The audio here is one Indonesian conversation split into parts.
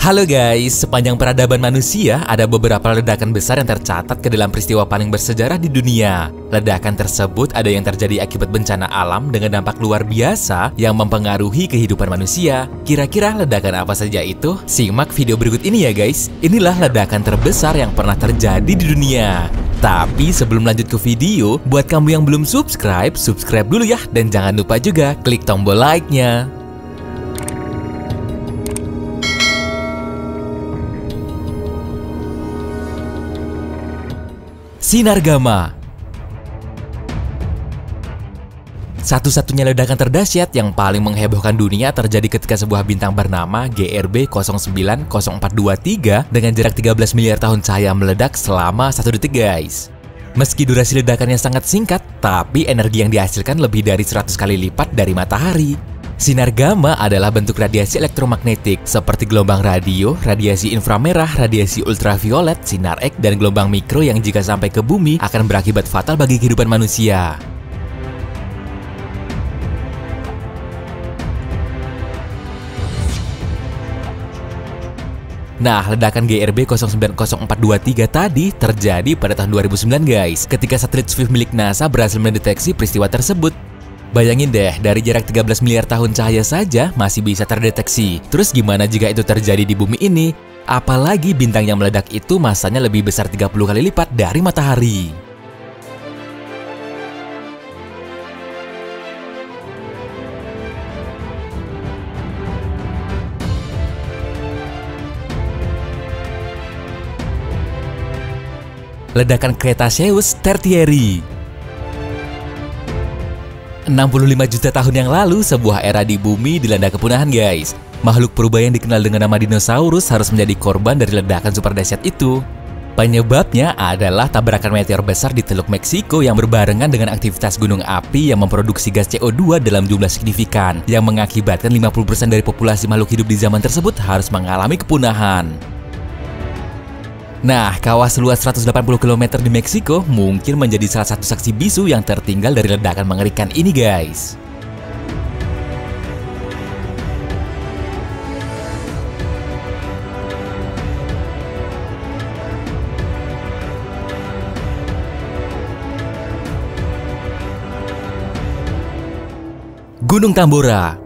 Halo guys, sepanjang peradaban manusia ada beberapa ledakan besar yang tercatat ke dalam peristiwa paling bersejarah di dunia. Ledakan tersebut ada yang terjadi akibat bencana alam dengan dampak luar biasa yang mempengaruhi kehidupan manusia. Kira-kira ledakan apa saja itu? Simak video berikut ini ya guys. Inilah ledakan terbesar yang pernah terjadi di dunia. Tapi sebelum lanjut ke video, buat kamu yang belum subscribe dulu ya. Dan jangan lupa juga klik tombol like-nya. Sinar gamma. Satu-satunya ledakan terdahsyat yang paling menghebohkan dunia terjadi ketika sebuah bintang bernama GRB 090423 dengan jarak 13 miliar tahun cahaya meledak selama 1 detik guys. Meski durasi ledakannya sangat singkat, tapi energi yang dihasilkan lebih dari 100 kali lipat dari matahari. Sinar gamma adalah bentuk radiasi elektromagnetik seperti gelombang radio, radiasi inframerah, radiasi ultraviolet, sinar X, dan gelombang mikro yang jika sampai ke bumi akan berakibat fatal bagi kehidupan manusia. Nah, ledakan GRB 090423 tadi terjadi pada tahun 2009 guys, ketika satelit Swift milik NASA berhasil mendeteksi peristiwa tersebut. Bayangin deh, dari jarak 13 miliar tahun cahaya saja masih bisa terdeteksi. Terus gimana jika itu terjadi di bumi ini? Apalagi bintang yang meledak itu masanya lebih besar 30 kali lipat dari matahari. Ledakan Cretaceous Tertiary. 65 juta tahun yang lalu, sebuah era di bumi dilanda kepunahan guys. Makhluk purba yang dikenal dengan nama dinosaurus harus menjadi korban dari ledakan super dahsyat itu. Penyebabnya adalah tabrakan meteor besar di Teluk Meksiko yang berbarengan dengan aktivitas gunung api yang memproduksi gas CO2 dalam jumlah signifikan, yang mengakibatkan 50% dari populasi makhluk hidup di zaman tersebut harus mengalami kepunahan. Nah, kawasan luas 180 km di Meksiko mungkin menjadi salah satu saksi bisu yang tertinggal dari ledakan mengerikan ini guys. Gunung Tambora.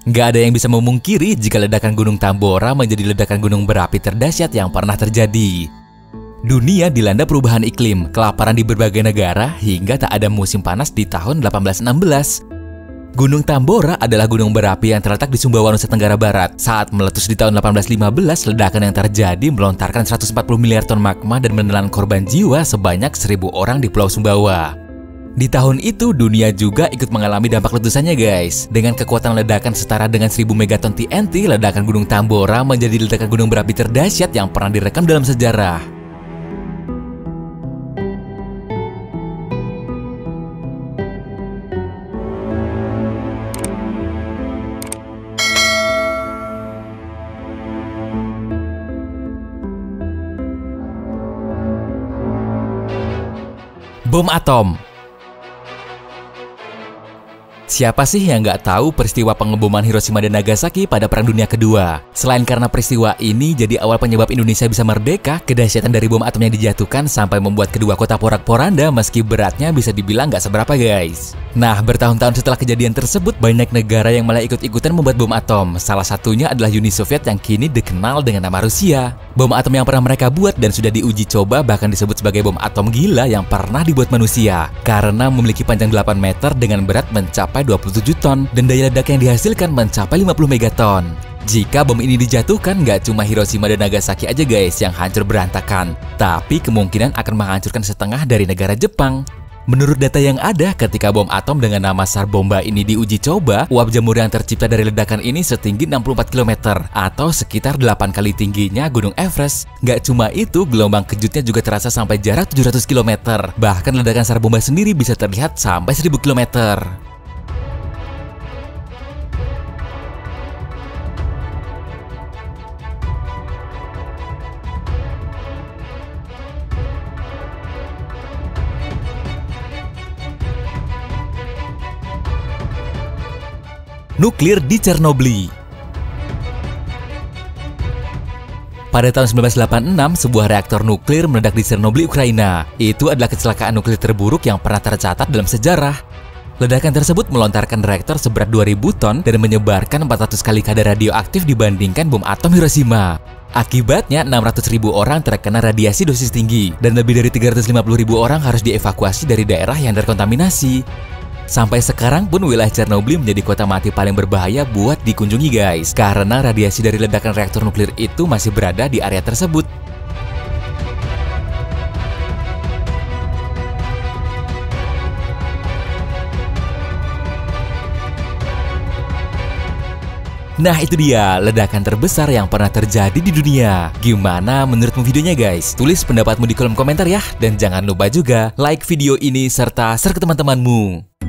Nggak ada yang bisa memungkiri jika ledakan Gunung Tambora menjadi ledakan gunung berapi terdahsyat yang pernah terjadi. Dunia dilanda perubahan iklim, kelaparan di berbagai negara, hingga tak ada musim panas di tahun 1816. Gunung Tambora adalah gunung berapi yang terletak di Sumbawa, Nusa Tenggara Barat. Saat meletus di tahun 1815, ledakan yang terjadi melontarkan 140 miliar ton magma dan menelan korban jiwa sebanyak 1.000 orang di Pulau Sumbawa. Di tahun itu, dunia juga ikut mengalami dampak letusannya guys. Dengan kekuatan ledakan setara dengan 1000 megaton TNT, ledakan Gunung Tambora menjadi ledakan gunung berapi terdahsyat yang pernah direkam dalam sejarah. Bom atom. Siapa sih yang nggak tahu peristiwa pengeboman Hiroshima dan Nagasaki pada Perang Dunia Kedua? Selain karena peristiwa ini jadi awal penyebab Indonesia bisa merdeka, kedahsyatan dari bom atom yang dijatuhkan sampai membuat kedua kota porak-poranda meski beratnya bisa dibilang nggak seberapa guys. Nah, bertahun-tahun setelah kejadian tersebut, banyak negara yang malah ikut-ikutan membuat bom atom. Salah satunya adalah Uni Soviet yang kini dikenal dengan nama Rusia. Bom atom yang pernah mereka buat dan sudah diuji coba bahkan disebut sebagai bom atom gila yang pernah dibuat manusia. Karena memiliki panjang 8 meter dengan berat mencapai 27 ton dan daya ledak yang dihasilkan mencapai 50 megaton. Jika bom ini dijatuhkan, nggak cuma Hiroshima dan Nagasaki aja guys yang hancur berantakan, tapi kemungkinan akan menghancurkan setengah dari negara Jepang. Menurut data yang ada, ketika bom atom dengan nama SAR bomba ini diuji coba, uap jamur yang tercipta dari ledakan ini setinggi 64 km atau sekitar 8 kali tingginya Gunung Everest. Nggak cuma itu, gelombang kejutnya juga terasa sampai jarak 700 km. Bahkan ledakan SAR bomba sendiri bisa terlihat sampai 1000 km. nuklir di Chernobyl. Pada tahun 1986, sebuah reaktor nuklir meledak di Chernobyl, Ukraina. Itu adalah kecelakaan nuklir terburuk yang pernah tercatat dalam sejarah. Ledakan tersebut melontarkan reaktor seberat 2000 ton dan menyebarkan 400 kali kadar radioaktif dibandingkan bom atom Hiroshima. Akibatnya, 600.000 orang terkena radiasi dosis tinggi dan lebih dari 350.000 orang harus dievakuasi dari daerah yang terkontaminasi. Sampai sekarang pun wilayah Chernobyl menjadi kota mati paling berbahaya buat dikunjungi guys, karena radiasi dari ledakan reaktor nuklir itu masih berada di area tersebut. Nah itu dia, ledakan terbesar yang pernah terjadi di dunia. Gimana menurutmu videonya guys? Tulis pendapatmu di kolom komentar ya. Dan jangan lupa juga like video ini serta share ke teman-temanmu.